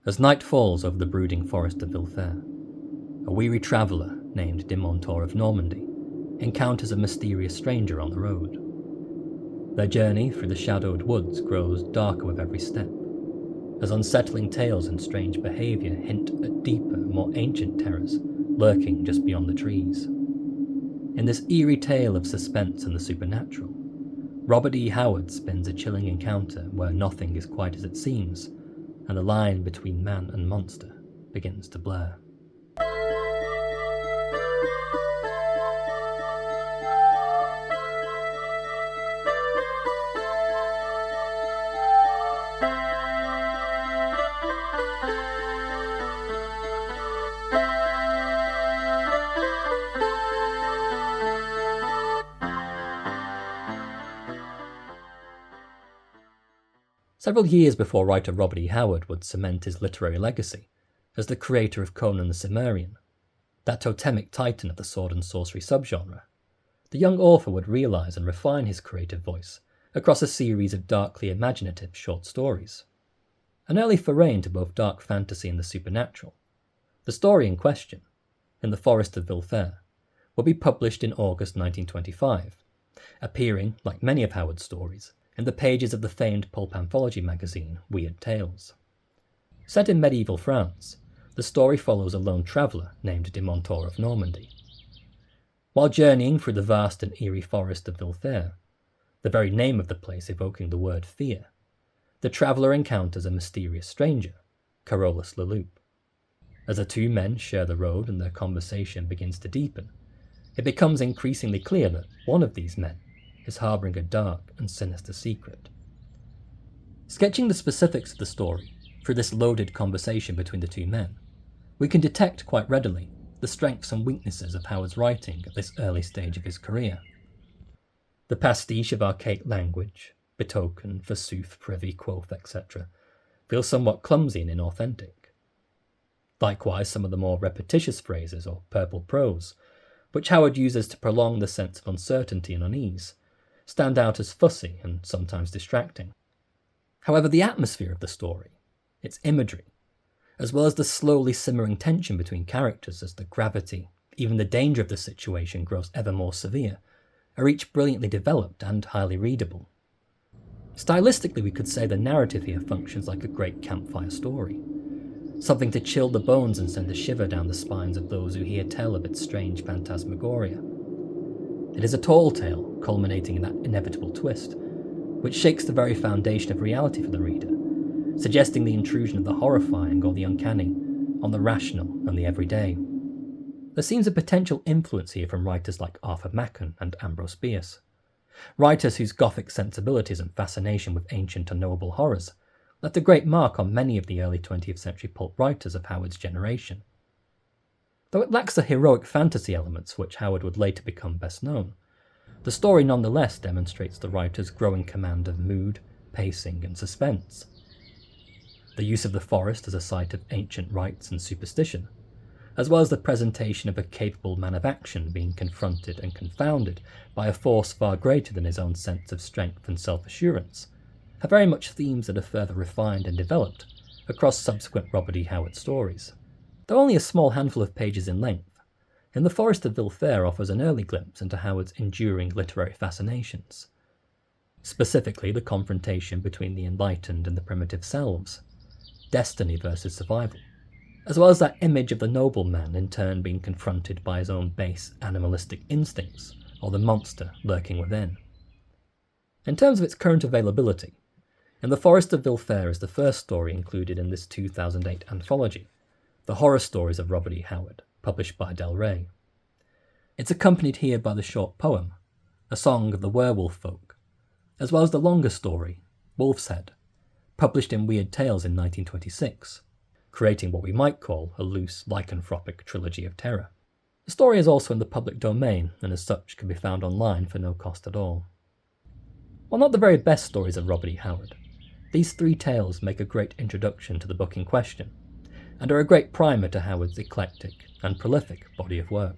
As night falls over the brooding Forest of Villefère, a weary traveller named de Montor of Normandy encounters a mysterious stranger on the road. Their journey through the shadowed woods grows darker with every step, as unsettling tales and strange behaviour hint at deeper, more ancient terrors lurking just beyond the trees. In this eerie tale of suspense and the supernatural, Robert E. Howard spins a chilling encounter where nothing is quite as it seems, and the line between man and monster begins to blur. Several years before writer Robert E. Howard would cement his literary legacy as the creator of Conan the Cimmerian, that totemic titan of the sword and sorcery subgenre, the young author would realise and refine his creative voice across a series of darkly imaginative short stories. An early foray into both dark fantasy and the supernatural, the story in question, in the Forest of Villefère, would be published in August 1925, appearing, like many of Howard's stories, in the pages of the famed pulp anthology magazine Weird Tales. Set in medieval France, the story follows a lone traveller named de Montor of Normandy. While journeying through the vast and eerie Forest of Villefère, the very name of the place evoking the word fear, the traveller encounters a mysterious stranger, Carolus Le Loup. As the two men share the road and their conversation begins to deepen, it becomes increasingly clear that one of these men is harbouring a dark and sinister secret. Sketching the specifics of the story through this loaded conversation between the two men, we can detect quite readily the strengths and weaknesses of Howard's writing at this early stage of his career. The pastiche of archaic language, betoken, forsooth, privy, quoth, etc., feels somewhat clumsy and inauthentic. Likewise, some of the more repetitious phrases or purple prose, which Howard uses to prolong the sense of uncertainty and unease, stand out as fussy and sometimes distracting. However, the atmosphere of the story, its imagery, as well as the slowly simmering tension between characters as the gravity, even the danger of the situation grows ever more severe, are each brilliantly developed and highly readable. Stylistically, we could say the narrative here functions like a great campfire story, something to chill the bones and send a shiver down the spines of those who hear tell of its strange phantasmagoria. It is a tall tale, culminating in that inevitable twist, which shakes the very foundation of reality for the reader, suggesting the intrusion of the horrifying or the uncanny on the rational and the everyday. There seems a potential influence here from writers like Arthur Machen and Ambrose Bierce, writers whose Gothic sensibilities and fascination with ancient unknowable horrors left a great mark on many of the early 20th century pulp writers of Howard's generation. Though it lacks the heroic fantasy elements for which Howard would later become best known, the story nonetheless demonstrates the writer's growing command of mood, pacing, and suspense. The use of the forest as a site of ancient rites and superstition, as well as the presentation of a capable man of action being confronted and confounded by a force far greater than his own sense of strength and self-assurance, are very much themes that are further refined and developed across subsequent Robert E. Howard stories. Though only a small handful of pages in length, In the Forest of Villefère offers an early glimpse into Howard's enduring literary fascinations, specifically the confrontation between the enlightened and the primitive selves, destiny versus survival, as well as that image of the nobleman in turn being confronted by his own base animalistic instincts, or the monster lurking within. In terms of its current availability, In the Forest of Villefère is the first story included in this 2008 anthology, The Horror Stories of Robert E. Howard, published by Del Rey. It's accompanied here by the short poem, a song of the Werewolf Folk, as well as the longer story, Wolfshead, published in Weird Tales in 1926, creating what we might call a loose lycanthropic trilogy of terror. The story is also in the public domain, and as such can be found online for no cost at all. While not the very best stories of Robert E. Howard, these three tales make a great introduction to the book in question, and are a great primer to Howard's eclectic and prolific body of work.